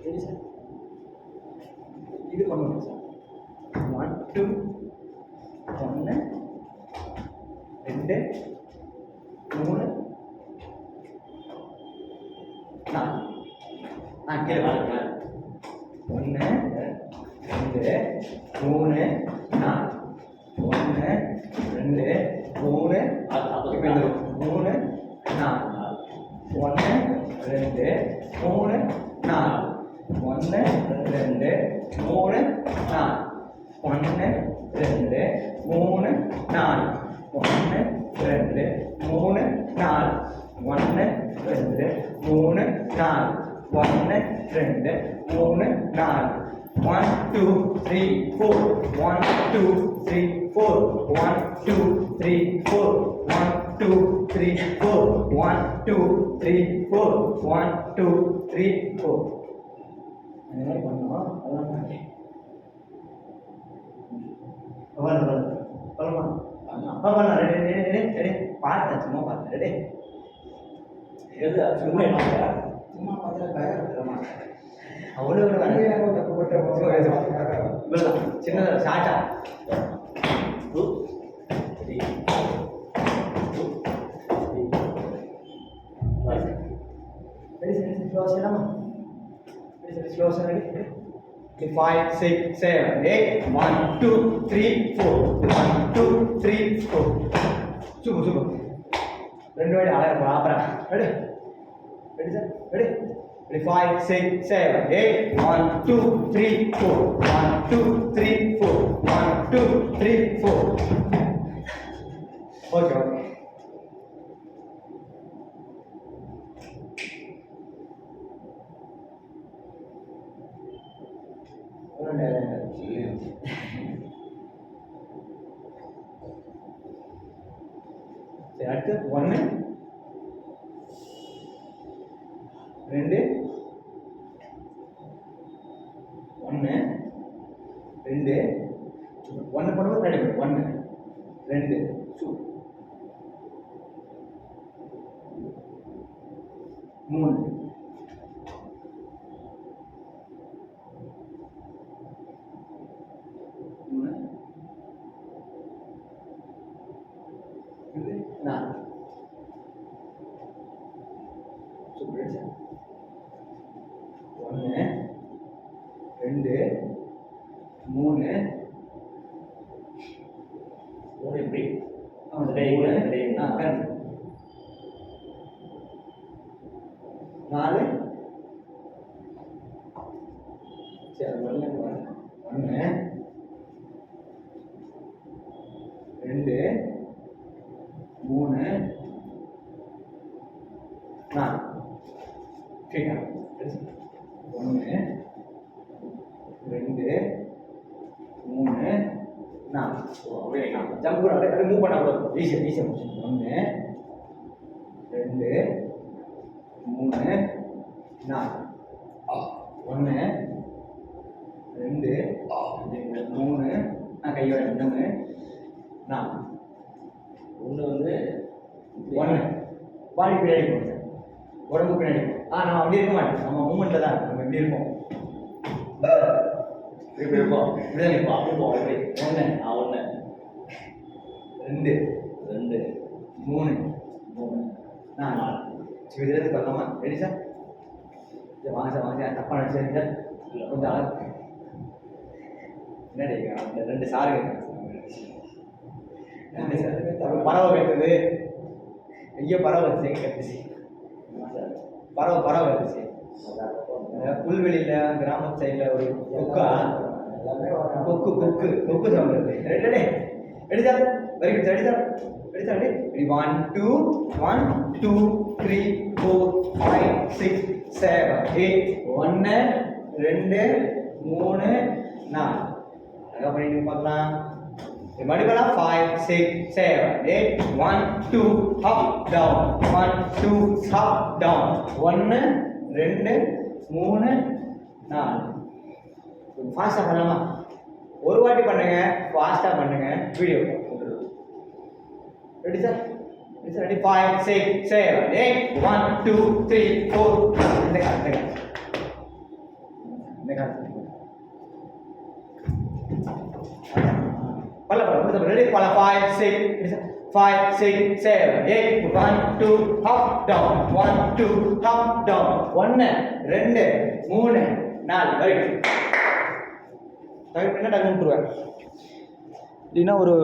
Ready sir. இது பண்ணுவோம் sir. 1 2 1 2 3 4 கீழே பாருங்க. 1 2 3 4 1 2 3 இப்போ இந்த 3 4 1 2 3 4 1 2 3 4 1 2 3 4 1 2 3 4 1 2 3 4 1 2 3 4 1 2 3 4 1 2 3 4 1 2 3 4 1 2 3 4 1 2 3 4 1 2 3 4 அந்த மாதிரி பண்ணுவோம். அதெல்லாம் சொல்லமா ரெடி பார்த்தேன், சும்மா பார்த்தேன். ரெடி சும்மா பார்த்தா அவ்வளோ சின்னதாக ஷார்ட்டா ready 5 6 7 8 1 2 3 4 1 2 3 4 super ரெண்டு வாட்டி அழகா ப்ராப்பரா ரெடி சார். ரெடி 5 6 7 8 1 2 3 4 1 2 3 4 1 2 3 4 ஓகே அடுத்து 1 2 1 2 1 பண்ணும்போது ரெடி 1 2 3 எப்படி நாலு சரி 1 2 3 4 ठीक है 1 2 3 4 ஜம்ப் அப்படியே மூவ் பண்ணா கூட ஈஸியா 1 2 3 4 1 2 3 நான் கையோட 3 4 ஒன்று வந்து 1 பாடி பின்னாடி போகும் சார், உடம்பு பின்னாடி போகும். நம்ம அப்படி இருக்க மாட்டோம், நம்ம மூமெண்ட்டில் தான் நம்ம எப்படி இருப்போம், இப்படி இருப்போம், இப்படிதான் இருப்போம், அப்படி இருப்போம். எப்படி 1 2 2 3 4 சரி இதில் பண்ணலாமா? Ready sir? சரி வாங்க சார் தப்பாக நினச்சி சார் கொஞ்சம் அழகு என்னடி அந்த 2 சாரு பறவை கட்டுது, ஐயோ பறவை வந்துச்சு, எங்கே கட்டுச்சு பறவை வந்துச்சு புல்வெளியில் கிராமத்து சைடில் ஒரு கொக்கா கொக்கு சவுண்ட் வருது. Ready sir? Very good. Ready sir? Ready sir? Ready 1 2 1 2 3 4 5 6 7 8 1 2 3 4 அழகாக பண்ணிட்டு பார்க்கலாம். மறுபடியும் 5 6 7 8 1 2 up down 1 2 up down 1 2 3 4 ஃபாஸ்ட்டாக பண்ணலாமா? ஒரு வாட்டி பண்ணுங்க, ஃபாஸ்ட்டாக பண்ணுங்க, வீடியோ ரெடி சார்? ரெடி 5 6 7 8 1 2 3 4 இந்த இந்த கால் பல்ல பல்ல ரெடி பல்ல 5 6 5 6 7 8 1 2 up down 1 2 up down 1 2 3 4 very good type பண்ணா டக்கு விட்டுருவேன் இல்லைன்னா ஒரு